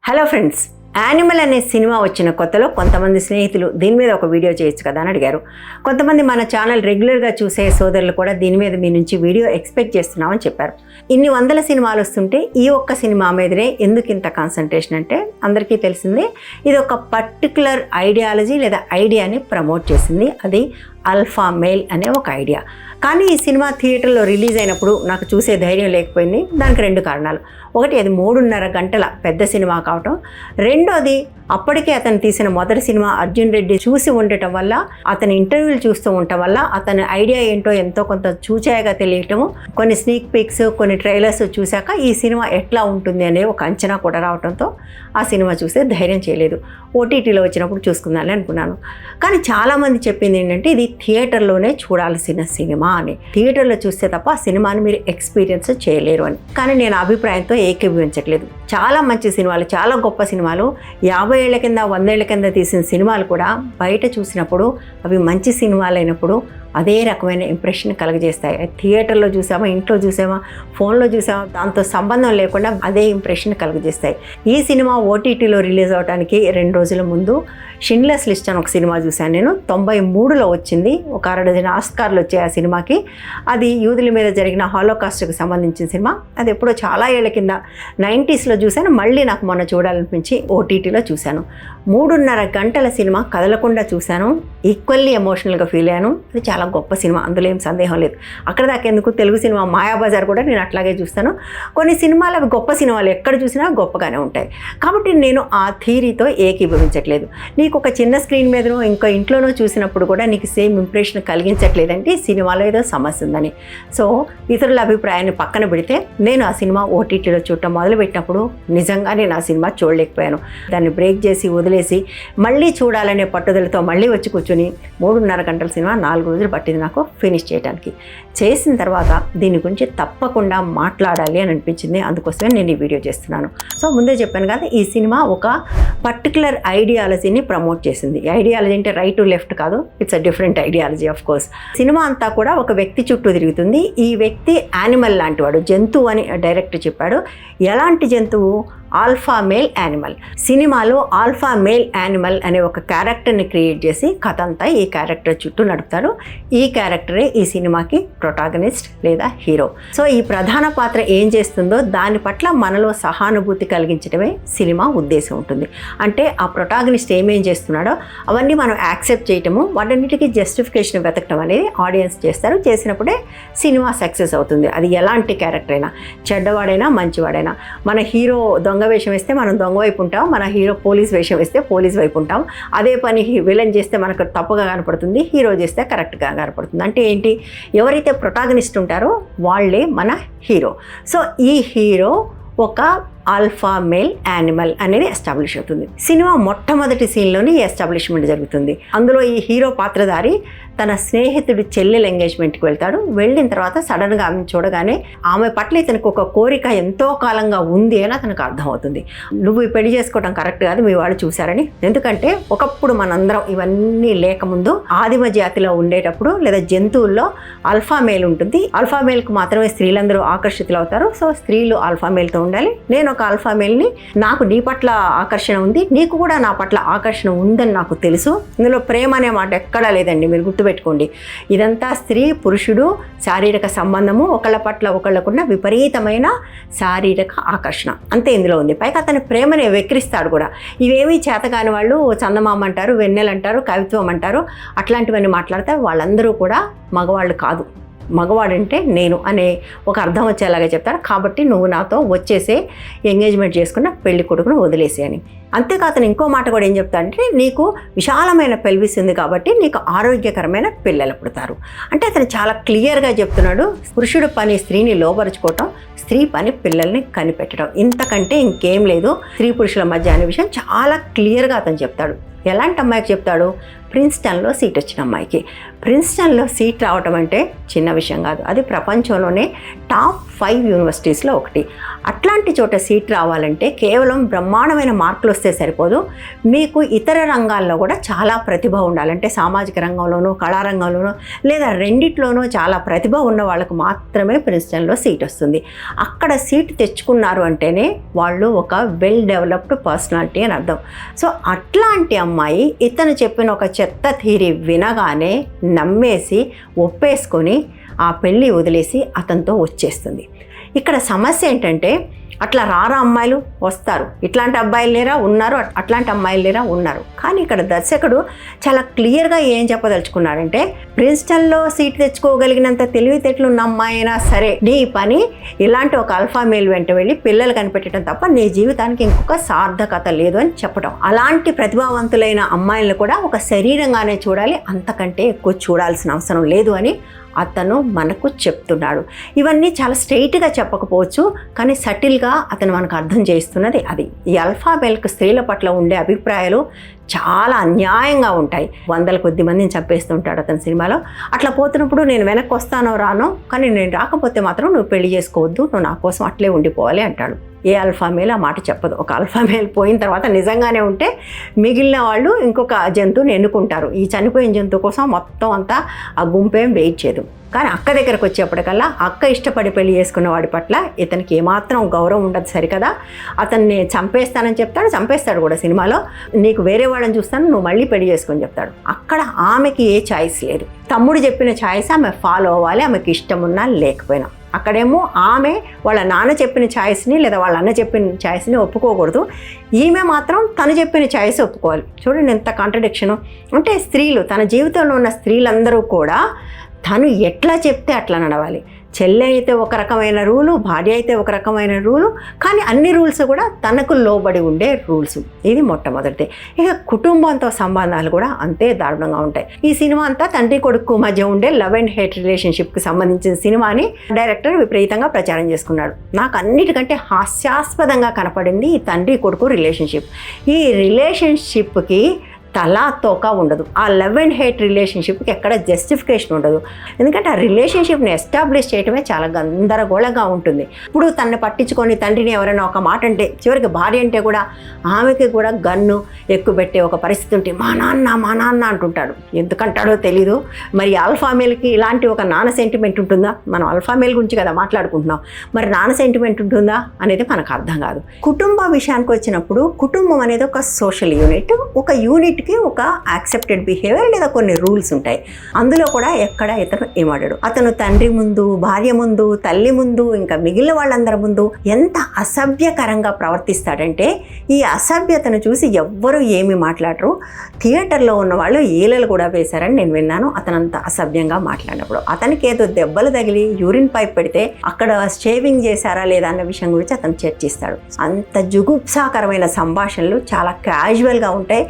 Hello friends, animal అనే cinema వచ్చిన కొత్తలో కొంతమంది స్నేహితులు దీని మీద ఒక వీడియో చేయొచ్చు కదా అని అడిగారు. కొంతమంది మన ఛానల్ రెగ్యులర్గా చూసే సోదరులు కూడా దీని మీద మీ నుంచి వీడియో ఎక్స్పెక్ట్ చేస్తున్నామని చెప్పారు. ఇన్ని వందల సినిమాలు వస్తుంటే ఈ ఒక్క సినిమా మీదనే ఎందుకు ఇంత కాన్సన్ట్రేషన్ అంటే అందరికీ తెలిసిందే, ఇది ఒక పర్టికులర్ ఐడియాలజీ లేదా ఐడియాని ప్రమోట్ చేసింది. అది ఆల్ఫా మేల్ అనే ఒక ఐడియా. కానీ ఈ సినిమా థియేటర్లో రిలీజ్ అయినప్పుడు నాకు చూసే ధైర్యం లేకపోయింది. దానికి రెండు కారణాలు. ఒకటి, అది 3.5 గంటల పెద్ద సినిమా కావటం. రెండోది, అప్పటికే అతను తీసిన మొదటి సినిమా అర్జున్ రెడ్డి చూసి ఉండటం వల్ల, అతని ఇంటర్వ్యూలు చూస్తూ ఉండటం వల్ల అతని ఐడియా ఏంటో ఎంతో కొంత చూచాయగా తెలియటము, కొన్ని స్నీక్ పిక్స్, కొన్ని ట్రైలర్స్ చూశాక ఈ సినిమా ఎట్లా ఉంటుంది అనే ఒక అంచనా కూడా రావడంతో ఆ సినిమా చూస్తే ధైర్యం చేయలేదు. ఓటీటీలో వచ్చినప్పుడు చూసుకుందామని అనుకున్నాను. కానీ చాలామంది చెప్పింది ఏంటంటే ఇది థియేటర్లోనే చూడాల్సిన సినిమా అని, థియేటర్లో చూస్తే తప్ప ఆ సినిమాని మీరు ఎక్స్పీరియన్స్ చేయలేరు అని. కానీ నేను అభిప్రాయంతో ఏకీభవించట్లేదు. చాలా మంచి సినిమాలు, చాలా గొప్ప సినిమాలు, 50 ఏళ్ల కింద 100 ఏళ్ల కింద తీసిన సినిమాలు కూడా బయట చూసినప్పుడు అవి మంచి సినిమాలు అయినప్పుడు అదే రకమైన ఇంప్రెషన్ కలుగజేస్తాయి. థియేటర్లో చూసామా, ఇంట్లో చూసామా, ఫోన్లో చూసామా, దాంతో సంబంధం లేకుండా అదే ఇంప్రెషన్ కలుగజేస్తాయి. ఈ సినిమా ఓటీటీలో రిలీజ్ అవడానికి 2 రోజుల ముందు షిండ్లర్స్ లిస్ట్ అని ఒక సినిమా చూశాను నేను. 93లో వచ్చింది. ఒక 60 ఆస్కార్లు వచ్చాయి ఆ సినిమాకి. అది యూదుల మీద జరిగిన హాలోకాస్ట్కి సంబంధించిన సినిమా. అది ఎప్పుడో చాలా ఏళ్ల కింద 90స్లో చూశాను. మళ్ళీ నాకు మొన్న చూడాలనిపించి ఓటీటీలో చూశాను. 3.5 గంటల సినిమా కదలకుండా చూశాను. ఈక్వల్లీ ఎమోషనల్గా ఫీల్ అయ్యాను. అది చాలా గొప్ప సినిమా, అందులో ఏం సందేహం లేదు. అక్కడ దాకా ఎందుకు, తెలుగు సినిమా మాయాబజార్ కూడా నేను అట్లాగే చూస్తాను. కొన్ని సినిమాలు అవి గొప్ప సినిమాలు, ఎక్కడ చూసినా గొప్పగానే ఉంటాయి. కాబట్టి నేను ఆ థియరీతో ఏకీభవించట్లేదు. నీకు ఒక చిన్న స్క్రీన్ మీదనో ఇంకా ఇంట్లోనో చూసినప్పుడు కూడా నీకు సేమ్ ఇంప్రెషన్ కలిగించట్లేదంటే సినిమాలో ఏదో సమస్య ఉందని. సో ఇతరుల అభిప్రాయాన్ని పక్కన పెడితే నేను ఆ సినిమా ఓటీటీలో చూడటం మొదలుపెట్టినప్పుడు నిజంగా నేను ఆ సినిమా చూడలేకపోయాను. దాన్ని బ్రేక్ చేసి వదిలేసి మళ్ళీ చూడాలనే పట్టుదలతో మళ్ళీ వచ్చి కూర్చొని 3.5 గంటల సినిమా 4 రోజులు పట్టింది నాకు ఫినిష్ చేయడానికి. చేసిన తర్వాత దీని గురించి తప్పకుండా మాట్లాడాలి అని అనిపించింది. అందుకోసమే నేను ఈ వీడియో చేస్తున్నాను. సో ముందే చెప్పాను కదా, ఈ సినిమా ఒక పర్టికులర్ ఐడియాలజీని ప్రమోట్ చేసింది. ఐడియాలజీ అంటే రైట్ టు లెఫ్ట్ కాదు, it's a different ideology of course. Cinema అంతా కూడా ఒక వ్యక్తి చుట్టూ తిరుగుతుంది. ఈ వ్యక్తి యానిమల్ లాంటి వాడు, జంతువు అని డైరెక్టర్ చెప్పాడు. ఎలాంటి జంతువు? Alpha male animal. సినిమాలో ఆల్ఫా మేల్ యానిమల్ అనే ఒక క్యారెక్టర్ని క్రియేట్ చేసి కథ అంతా ఈ క్యారెక్టర్ చుట్టూ నడుపుతారు. ఈ క్యారెక్టరే ఈ సినిమాకి ప్రొటాగనిస్ట్ లేదా హీరో. సో ఈ ప్రధాన పాత్ర ఏం చేస్తుందో దాని పట్ల మనలో సహానుభూతి కలిగించడమే సినిమా ఉద్దేశం ఉంటుంది. అంటే ఆ ప్రొటాగనిస్ట్ ఏమేం చేస్తున్నాడో అవన్నీ మనం యాక్సెప్ట్ చేయటము, వాటన్నిటికీ జస్టిఫికేషన్ వెతకడం అనేది ఆడియన్స్ చేస్తారు. చేసినప్పుడే సినిమా సక్సెస్ అవుతుంది. అది ఎలాంటి క్యారెక్టర్ అయినా, చెడ్డవాడైనా మంచివాడైనా. మన హీరో దొంగ వేషం వేస్తే మనం దొంగ వైపు ఉంటాం, మన హీరో పోలీస్ వేషం వేస్తే పోలీస్ వైపు ఉంటాం. అదే పని విలన్ చేస్తే మనకు తప్పుగా కనపడుతుంది, హీరో చేస్తే కరెక్ట్గా కనపడుతుంది. అంటే ఏంటి? ఎవరైతే ప్రొటాగనిస్ట్ ఉంటారో వాళ్ళే మన హీరో. సో ఈ హీరో ఒక ఆల్ఫా మేల్ యానిమల్ అనేది ఎస్టాబ్లిష్ అవుతుంది. సినిమా మొట్టమొదటి సీన్లోనే ఈ ఎస్టాబ్లిష్మెంట్ జరుగుతుంది. అందులో ఈ హీరో పాత్రధారి తన స్నేహితుడి చెల్లెల ఎంగేజ్మెంట్కి వెళ్తాడు. వెళ్ళిన తర్వాత సడన్గా ఆమెను చూడగానే ఆమె పట్ల ఇతనికి ఒక కోరిక ఎంతో కాలంగా ఉంది అని అతనికి అర్థమవుతుంది. నువ్వు ఈ పెళ్లి చేసుకోవడం కరెక్ట్ కాదు, మీ వాళ్ళు చూశారని. ఎందుకంటే ఒకప్పుడు మనందరం ఇవన్నీ లేకముందు ఆదిమ జాతిలో ఉండేటప్పుడు లేదా జంతువుల్లో ఆల్ఫా మేల్ ఉంటుంది. ఆల్ఫా మేల్కు మాత్రమే స్త్రీలందరూ ఆకర్షితులు అవుతారు. సో స్త్రీలు ఆల్ఫా మేల్తో ఉండాలి. నేను ఒక ఆల్ఫా మేల్ని, నాకు నీ పట్ల ఆకర్షణ ఉంది, నీకు కూడా నా పట్ల ఆకర్షణ ఉందని నాకు తెలుసు. ఇందులో ప్రేమ అనే మాట ఎక్కడా లేదండి, మీరు గుర్తుపెట్టుకోండి. ఇదంతా స్త్రీ పురుషుడు శారీరక సంబంధము, ఒకళ్ళ పట్ల ఒకళ్ళకున్న విపరీతమైన శారీరక ఆకర్షణ అంతే ఇందులో ఉంది. పైగా అతని ప్రేమని వెక్కిరిస్తాడు కూడా. ఇవేమీ చేతకాని వాళ్ళు చందమామ అంటారు, వెన్నెల అంటారు, కవిత్వం అంటారు, అట్లాంటివన్నీ మాట్లాడతారు. వాళ్ళందరూ కూడా మగవాళ్ళు కాదు. మగవాడంటే నేను అనే ఒక అర్థం వచ్చేలాగా చెప్తారు. కాబట్టి నువ్వు నాతో వచ్చేసే, ఎంగేజ్మెంట్ చేసుకున్న పెళ్లి కొడుకును వదిలేసే అని. అంతేకాదు అతను ఇంకో మాట కూడా ఏం చెప్తాడంటే, నీకు విశాలమైన పెల్విస్ ఉంది కాబట్టి నీకు ఆరోగ్యకరమైన పిల్లలు పుడతారు. అంటే అతను చాలా క్లియర్గా చెప్తున్నాడు, పురుషుడు పని స్త్రీని లోపరుచుకోవటం, స్త్రీ పని పిల్లల్ని కనిపెట్టడం. ఇంతకంటే ఇంకేం లేదు స్త్రీ పురుషుల మధ్య అనే విషయం చాలా క్లియర్గా అతను చెప్తాడు. ఎలాంటి అమ్మాయికి చెప్తాడు? ప్రిన్స్టన్లో సీట్ వచ్చిన అమ్మాయికి. ప్రిన్స్టన్లో సీట్ రావటం అంటే చిన్న విషయం కాదు. అది ప్రపంచంలోనే టాప్ 5 యూనివర్సిటీస్లో ఒకటి. అట్లాంటి చోట సీట్ రావాలంటే కేవలం బ్రహ్మాండమైన మార్కులు వస్తే సరిపోదు, మీకు ఇతర రంగాల్లో కూడా చాలా ప్రతిభ ఉండాలంటే సామాజిక రంగంలోనూ కళారంగంలోనూ లేదా రెండిట్లోనూ చాలా ప్రతిభ ఉన్న వాళ్ళకు మాత్రమే ప్రిన్స్టన్లో సీట్ వస్తుంది. అక్కడ సీట్ తెచ్చుకున్నారు అంటేనే వాళ్ళు ఒక వెల్ డెవలప్డ్ పర్సనాలిటీ అని అర్థం. సో అట్లాంటి అమ్మాయి ఇతను చెప్పిన ఒక చెత్త థియరీ వినగానే నమ్మేసి ఒప్పేసుకొని ఆ పెళ్ళి వదిలేసి అతనితో వచ్చేస్తుంది. ఇక్కడ సమస్య ఏంటంటే అట్లా రారా అమ్మాయిలు వస్తారు, ఇట్లాంటి అబ్బాయిలు లేరా ఉన్నారు, అట్లాంటి అమ్మాయిలు లేరా ఉన్నారు. కానీ ఇక్కడ దర్శకుడు చాలా క్లియర్గా ఏం చెప్పదలుచుకున్నాడంటే ప్రిన్స్టన్లో సీట్ తెచ్చుకోగలిగినంత తెలివితేటలు ఉన్న అమ్మాయి అయినా సరే నీ పని ఇలాంటి ఒక ఆల్ఫా మేల్ వెంట వెళ్ళి పిల్లలు కనిపెట్టడం తప్ప నీ జీవితానికి ఇంకొక సార్థకత లేదు అని చెప్పడం. అలాంటి ప్రతిభావంతులైన అమ్మాయిలను కూడా ఒక శరీరంగానే చూడాలి, అంతకంటే ఎక్కువ చూడాల్సిన అవసరం లేదు అని అతను మనకు చెప్తున్నాడు. ఇవన్నీ చాలా స్ట్రైట్గా చెప్పకపోవచ్చు, కానీ సటిల్గా అతను మనకు అర్థం చేస్తున్నది అది. ఈ ఆల్ఫా మేల్కు స్త్రీల పట్ల ఉండే అభిప్రాయాలు చాలా అన్యాయంగా ఉంటాయి. 100 కొద్ది మందిని చంపేస్తుంటాడు అతని సినిమాలో. అట్లా పోతున్నప్పుడు నేను వెనక్కి వస్తానో రానో, కానీ నేను రాకపోతే మాత్రం నువ్వు పెళ్లి చేసుకోవద్దు, నువ్వు నా కోసం అట్లే ఉండిపోవాలి అంటాడు. ఏ ఆల్ఫా మేల్ ఆ మాట చెప్పదు. ఒక ఆల్ఫా మేల్ పోయిన తర్వాత నిజంగానే ఉంటే మిగిలిన వాళ్ళు ఇంకొక జంతువుని ఎన్నుకుంటారు. ఈ చనిపోయిన జంతువు కోసం మొత్తం అంతా ఆ గుంపేం వెయిట్ చేయదు. కానీ అక్క దగ్గరకు వచ్చేప్పటికల్లా అక్క ఇష్టపడి పెళ్లి చేసుకున్న వాడి పట్ల ఇతనికి ఏమాత్రం గౌరవం ఉండదు సరికదా. అతన్ని చంపేస్తానని చెప్తాడు, చంపేస్తాడు కూడా సినిమాలో. నీకు వేరే వాళ్ళని చూస్తాను, నువ్వు మళ్ళీ పెళ్లి చేసుకొని చెప్తాడు. అక్కడ ఆమెకి ఏ ఛాయిస్ లేదు. తమ్ముడు చెప్పిన ఛాయిస్ ఆమె ఫాలో అవ్వాలి, ఆమెకి ఇష్టం ఉన్నా లేకపోయినా. అక్కడేమో ఆమె వాళ్ళ నాన్న చెప్పిన ఛాయిస్ని లేదా వాళ్ళ అన్న చెప్పిన ఛాయిస్ని ఒప్పుకోకూడదు, ఈమె మాత్రం తను చెప్పిన ఛాయిస్ ఒప్పుకోవాలి. చూడండి ఎంత కాంట్రడిక్షను. అంటే స్త్రీలు, తన జీవితంలో ఉన్న స్త్రీలందరూ కూడా తను ఎట్లా చెప్తే అట్లా నడవాలి. చెల్లె అయితే ఒక రకమైన రూలు, భార్య అయితే ఒక రకమైన రూలు, కానీ అన్ని రూల్స్ కూడా తనకు లోబడి ఉండే రూల్స్. ఇది మొట్టమొదటిది. ఇక కుటుంబంతో సంబంధాలు కూడా అంతే దారుణంగా ఉంటాయి. ఈ సినిమా అంతా తండ్రి కొడుకు మధ్య ఉండే లవ్ అండ్ హేట్ రిలేషన్షిప్కి సంబంధించిన సినిమాని డైరెక్టర్ విపరీతంగా ప్రచారం చేసుకున్నాడు. నాకు అన్నిటికంటే హాస్యాస్పదంగా కనపడింది ఈ తండ్రి కొడుకు రిలేషన్షిప్. ఈ రిలేషన్షిప్కి తలా తోక ఉండదు. ఆ లవ్ అండ్ హేట్ రిలేషన్షిప్కి ఎక్కడ జస్టిఫికేషన్ ఉండదు. ఎందుకంటే ఆ రిలేషన్షిప్ని ఎస్టాబ్లిష్ చేయడమే చాలా గందరగోళంగా ఉంటుంది. ఇప్పుడు తనని పట్టించుకొని తండ్రిని ఎవరైనా ఒక మాట అంటే, చివరికి భార్య అంటే కూడా ఆమెకి కూడా గన్ను ఎక్కుపెట్టే ఒక పరిస్థితి ఉంటే మా నాన్న అంటుంటాడు. ఎందుకంటాడో తెలీదు. మరి ఆల్ఫా మేల్కి ఇలాంటి ఒక నాన్న సెంటిమెంట్ ఉంటుందా? మనం ఆల్ఫా మేల్ గురించి కదా మాట్లాడుకుంటున్నాం, మరి నాన్న సెంటిమెంట్ ఉంటుందా అనేది మనకు అర్థం కాదు. కుటుంబ విషయానికి వచ్చినప్పుడు కుటుంబం అనేది ఒక సోషల్ యూనిట్. ఒక యూనిట్ ఒక యాక్సెప్టెడ్ బిహేవియర్ లేదా కొన్ని రూల్స్ ఉంటాయి. అందులో కూడా ఎక్కడ ఇతను ఏమాడాడు. అతను తండ్రి ముందు, భార్య ముందు, తల్లి ముందు, ఇంకా మిగిలిన వాళ్ళందరి ముందు ఎంత అసభ్యకరంగా ప్రవర్తిస్తాడంటే ఈ అసభ్యతను చూసి ఎవ్వరూ ఏమి మాట్లాడరు. థియేటర్లో ఉన్న వాళ్ళు ఈలలు కూడా వేశారని నేను విన్నాను. అతను అంత అసభ్యంగా మాట్లాడినప్పుడు అతనికి ఏదో దెబ్బలు తగిలి యూరిన్ పైప్ పెడితే అక్కడ షేవింగ్ చేశారా లేదా అన్న విషయం గురించి అతను చర్చిస్తాడు. అంత జుగుప్సాకరమైన సంభాషణలు చాలా క్యాజువల్గా ఉంటాయి.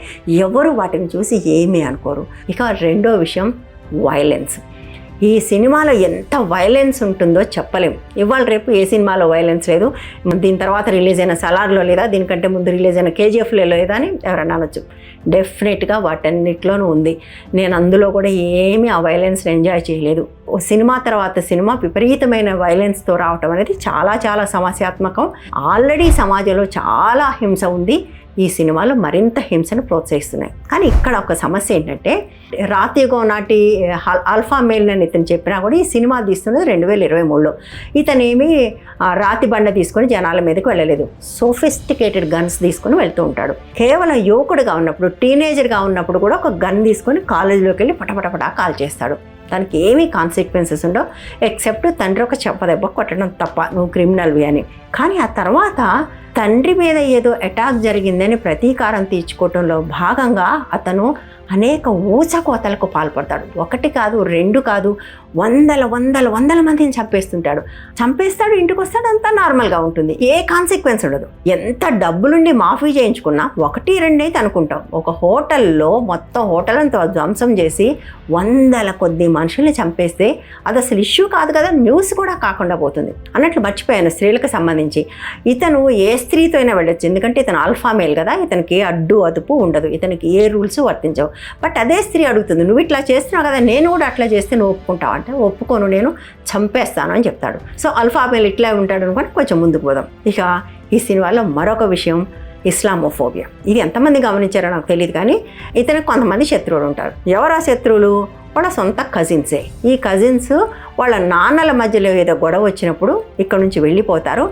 ఎవరు వాటిని చూసి ఏమీ అనుకోరు. ఇక రెండో విషయం వైలెన్స్. ఈ సినిమాలో ఎంత వైలెన్స్ ఉంటుందో చెప్పలేం. ఇవాళ రేపు ఏ సినిమాలో వైలెన్స్ లేదు. దీని తర్వాత రిలీజ్ అయిన సలార్లో లేదా, దీనికంటే ముందు రిలీజ్ అయిన కేజీఎఫ్లో లేదా అని ఎవరన్నా అనొచ్చు. డెఫినెట్గా వాటన్నిటిలోనూ ఉంది. నేను అందులో కూడా ఏమీ ఆ వైలెన్స్ని ఎంజాయ్ చేయలేదు. సినిమా తర్వాత సినిమా విపరీతమైన వైలెన్స్తో రావటం అనేది చాలా చాలా సమస్యాత్మకం. ఆల్రెడీ సమాజంలో చాలా హింస ఉంది. ఈ సినిమాలో మరింత హింసను ప్రోత్సహిస్తున్నాయి. కానీ ఇక్కడ ఒక సమస్య ఏంటంటే రాతియుగం నాటి ఆల్ఫా మేల్ అని ఇతను చెప్పినా కూడా ఈ సినిమా తీస్తున్నది 2023లో. ఇతనేమి రాతి బండ తీసుకొని జనాల మీదకి వెళ్ళలేదు. సోఫిస్టికేటెడ్ గన్స్ తీసుకొని వెళ్తూ ఉంటాడు. కేవలం యువకుడుగా ఉన్నప్పుడు, టీనేజర్గా ఉన్నప్పుడు కూడా ఒక గన్ తీసుకొని కాలేజీలోకి వెళ్ళి పటపటపటా కాల్ చేస్తాడు. దానికి ఏమీ కాన్సిక్వెన్సెస్ ఉండవు, ఎక్సెప్ట్ తండ్రి ఒక చెప్పదెబ్బ కొట్టడం తప్ప, నువ్వు క్రిమినల్వి అని. కానీ ఆ తర్వాత తండ్రి మీద ఏదో అటాక్ జరిగిందని ప్రతీకారం తీర్చుకోవటంలో భాగంగా అతను అనేక ఊచకోతలకు పాల్పడతాడు. ఒకటి కాదు, రెండు కాదు, వందల మందిని చంపేస్తాడు. ఇంటికి వస్తాడు, అంతా నార్మల్గా ఉంటుంది, ఏ కాన్సిక్వెన్స్ ఉండదు. ఎంత డబ్బులుండి మాఫీ చేయించుకున్నా 1-2 అయితే అనుకుంటాం. ఒక హోటల్లో మొత్తం హోటల్ అంతా ధ్వంసం చేసి 100 కొద్ది మనుషుల్ని చంపేస్తే అది అసలు ఇష్యూ కాదు కదా, న్యూస్ కూడా కాకుండా పోతుంది. అన్నట్లు మర్చిపోయాను స్త్రీలకు సంబంధించి. ఇతను ఏ స్త్రీతో అయినా వెళ్ళొచ్చు, ఎందుకంటే ఇతను ఆల్ఫా మేల్ కదా, ఇతనికి ఏ అడ్డు అదుపు ఉండదు, ఇతనికి ఏ రూల్స్ వర్తించవు. బట్ అదే స్త్రీ అడుగుతుంది, నువ్వు ఇట్లా చేస్తున్నావు కదా, నేను కూడా అట్లా చేస్తే నువ్వు ఒప్పుకుంటావు అంటే, ఒప్పుకోను, నేను చంపేస్తాను అని చెప్తాడు. సో అల్ఫా మేల్ ఇట్లా ఉంటాడు అనుకొని కొంచెం ముందుకు పోదాం. ఇక ఈ సినిమాలో మరొక విషయం ఇస్లామోఫోబియా. ఇది ఎంతమంది గమనించారో నాకు తెలియదు, కానీ ఇతనికి కొంతమంది శత్రువులు ఉంటారు. ఎవరా శత్రువులు? వాళ్ళ సొంత కజిన్సే. ఈ కజిన్స్ వాళ్ళ నాన్నల మధ్యలో ఏదో గొడవ వచ్చినప్పుడు ఇక్కడ నుంచి వెళ్ళిపోతారు.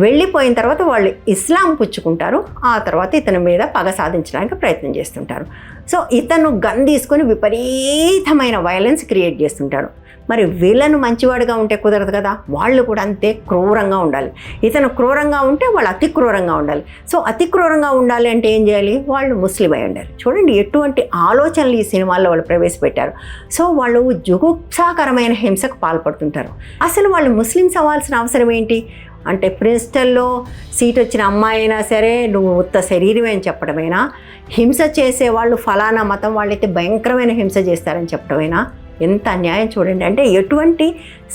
వెళ్ళిపోయిన తర్వాత వాళ్ళు ఇస్లాం పుచ్చుకుంటారు. ఆ తర్వాత ఇతని మీద పగ సాధించడానికి ప్రయత్నం చేస్తుంటారు. సో ఇతను గన్ తీసుకొని విపరీతమైన వైలెన్స్ క్రియేట్ చేస్తుంటాడు. మరి వీళ్ళను మంచివాడిగా ఉంటే కుదరదు కదా, వాళ్ళు కూడా అంతే క్రూరంగా ఉండాలి. ఇతను క్రూరంగా ఉంటే వాళ్ళు అతి క్రూరంగా ఉండాలి. సో అతి క్రూరంగా ఉండాలి అంటే ఏం చేయాలి? వాళ్ళు ముస్లిం అయి ఉండాలి. చూడండి ఎటువంటి ఆలోచనలు ఈ సినిమాల్లో వాళ్ళు ప్రవేశపెట్టారు. సో వాళ్ళు జుగుప్సాకరమైన హింసకు పాల్పడుతుంటారు. అసలు వాళ్ళు ముస్లిమ్స్ అవ్వాల్సిన అవసరం ఏంటి అంటే, ప్రిన్స్టన్లో సీట్ వచ్చిన అమ్మాయి అయినా సరే నువ్వు ఉత్త శరీరమే అని చెప్పడమైనా, హింస చేసేవాళ్ళు ఫలానా మతం వాళ్ళైతే భయంకరమైన హింస చేస్తారని చెప్పడమైనా ఎంత అన్యాయం చూడండి. అంటే ఎటువంటి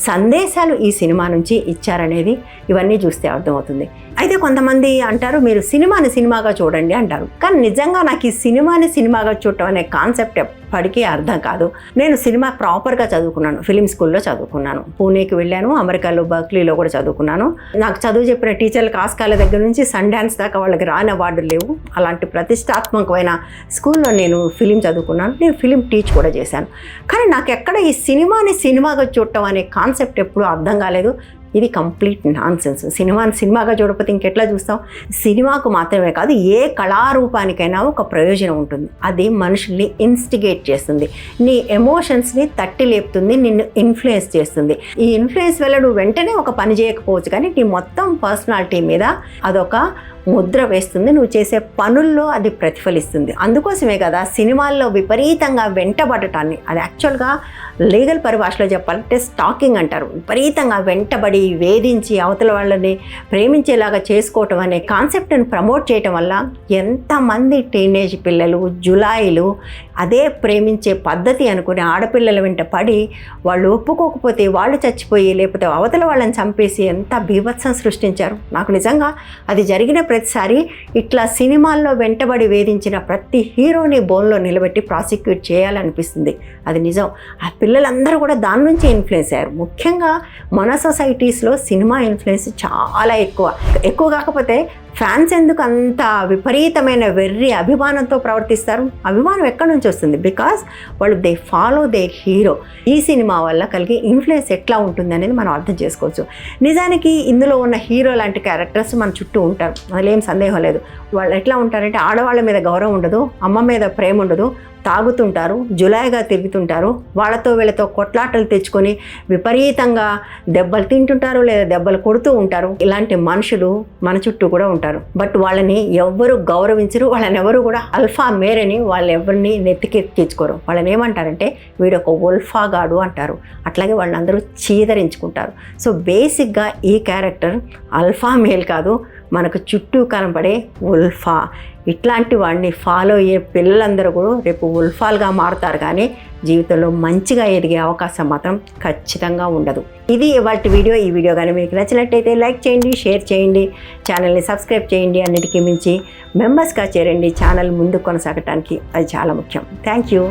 సందేశాలు ఈ సినిమా నుంచి ఇచ్చారనేది ఇవన్నీ చూస్తే అర్థమవుతుంది. అయితే కొంతమంది అంటారు, మీరు సినిమాని సినిమాగా చూడండి అంటారు. కానీ నిజంగా నాకు ఈ సినిమాని సినిమాగా చూడటం అనే కాన్సెప్ట్ ఎప్పటికీ అర్థం కాదు. నేను సినిమా ప్రాపర్గా చదువుకున్నాను, ఫిలిం స్కూల్లో చదువుకున్నాను, పూణేకి వెళ్ళాను, అమెరికాలో బర్క్లీలో కూడా చదువుకున్నాను. నాకు చదువు చెప్పిన టీచర్లకు ఆస్కాల దగ్గర నుంచి సన్ డాన్స్ దాకా వాళ్ళకి రాని అవార్డులు లేవు. అలాంటి ప్రతిష్టాత్మకమైన స్కూల్లో నేను ఫిలిం చదువుకున్నాను, నేను ఫిలిం టీచ్ కూడా చేశాను. కానీ నాకు ఎక్కడ ఈ సినిమాని సినిమాగా చూడటం అనే కాన్సెప్ట్ ఎప్పుడూ అర్థం కాలేదు. ఇది కంప్లీట్ నాన్సెన్స్. సినిమాని సినిమాగా చూడకపోతే ఇంకెట్లా చూస్తాం? సినిమాకు మాత్రమే కాదు, ఏ కళారూపానికైనా ఒక ప్రయోజనం ఉంటుంది. అది మనుషుల్ని ఇన్స్టిగేట్ చేస్తుంది, నీ ఎమోషన్స్ని తట్టి లేపుతుంది, నిన్ను ఇన్ఫ్లుయెన్స్ చేస్తుంది. ఈ ఇన్ఫ్లుయెన్స్ వల్ల నువ్వు వెంటనే ఒక పని చేయకపోవచ్చు, కానీ నీ మొత్తం పర్సనాలిటీ మీద అదొక ముద్ర వేస్తుంది, నువ్వు చేసే పనుల్లో అది ప్రతిఫలిస్తుంది. అందుకోసమే కదా సినిమాల్లో విపరీతంగా వెంటబడటాన్ని, అది యాక్చువల్గా లీగల్ పరిభాషలో చెప్పాలంటే స్టాకింగ్ అంటారు. విపరీతంగా వెంటబడి వేధించి అవతల వాళ్ళని ప్రేమించేలాగా చేసుకోవటం అనే కాన్సెప్ట్ని ప్రమోట్ చేయటం వల్ల ఎంతమంది టీనేజ్ పిల్లలు, జులాయిలు అదే ప్రేమించే పద్ధతి అనుకుని ఆడపిల్లల వెంట పడి వాళ్ళు ఒప్పుకోకపోతే వాళ్ళు చచ్చిపోయి, లేకపోతే అవతల వాళ్ళని చంపేసి ఎంత బీభత్సం సృష్టించారు. నాకు నిజంగా అది జరిగిన ప్రతిసారి ఇట్లా సినిమాల్లో వెంటబడి వేధించిన ప్రతి హీరోని బోన్లో నిలబెట్టి ప్రాసిక్యూట్ చేయాలనిపిస్తుంది. అది నిజం. ఆ పిల్లలందరూ కూడా దాని నుంచి ఇన్ఫ్లుయెన్స్ అయ్యారు. ముఖ్యంగా మన సొసైటీస్లో సినిమా ఇన్ఫ్లుయెన్స్ చాలా ఎక్కువ కాకపోతే ఫ్యాన్స్ ఎందుకు అంత విపరీతమైన వెర్రి అభిమానంతో ప్రవర్తిస్తారు? అభిమానం ఎక్కడి నుంచి వస్తుంది? బికాస్ వాళ్ళు దే ఫాలో దే హీరో. ఈ సినిమా వల్ల కలిగే ఇన్ఫ్లుయెన్స్ ఎట్లా ఉంటుంది అనేది మనం అర్థం చేసుకోవచ్చు. నిజానికి ఇందులో ఉన్న హీరో లాంటి క్యారెక్టర్స్ మన చుట్టూ ఉంటారు, అందులో ఏం సందేహం లేదు. వాళ్ళు ఎట్లా ఉంటారంటే, ఆడవాళ్ళ మీద గౌరవం ఉండదు, అమ్మ మీద ప్రేమ ఉండదు, తాగుతుంటారు, జులాయిగా తిరుగుతుంటారు, వాళ్ళతో వీళ్ళతో కొట్లాటలు తెచ్చుకొని విపరీతంగా దెబ్బలు తింటుంటారు లేదా దెబ్బలు కొడుతూ ఉంటారు. ఇలాంటి మనుషులు మన చుట్టూ కూడా ఉంటారు. బట్ వాళ్ళని ఎవ్వరు గౌరవించరు, వాళ్ళని ఎవరు కూడా అల్ఫా మేర్ అని వాళ్ళు ఎవరిని నెత్తికెక్కించుకోరు. వాళ్ళని ఏమంటారంటే వీడు ఒక ఉల్ఫా గాడు అంటారు. అట్లాగే వాళ్ళందరూ చీదరించుకుంటారు. సో బేసిక్గా ఈ క్యారెక్టర్ అల్ఫా మేల్ కాదు, మనకు చుట్టూ కనపడే ఉల్ఫా. ఇట్లాంటి వాడిని ఫాలో అయ్యే పిల్లలందరూ కూడా రేపు ఉల్ఫాలుగా మారుతారు, కానీ జీవితంలో మంచిగా ఎదిగే అవకాశం మాత్రం ఖచ్చితంగా ఉండదు. ఇది ఇవాల్టి వీడియో. ఈ వీడియో కానీ మీకు నచ్చినట్టయితే లైక్ చేయండి, షేర్ చేయండి, ఛానల్ని సబ్స్క్రైబ్ చేయండి. అన్నిటికీ మించి మెంబర్స్గా చేరండి. ఛానల్ ముందుకు కొనసాగటానికి అది చాలా ముఖ్యం. Thank you.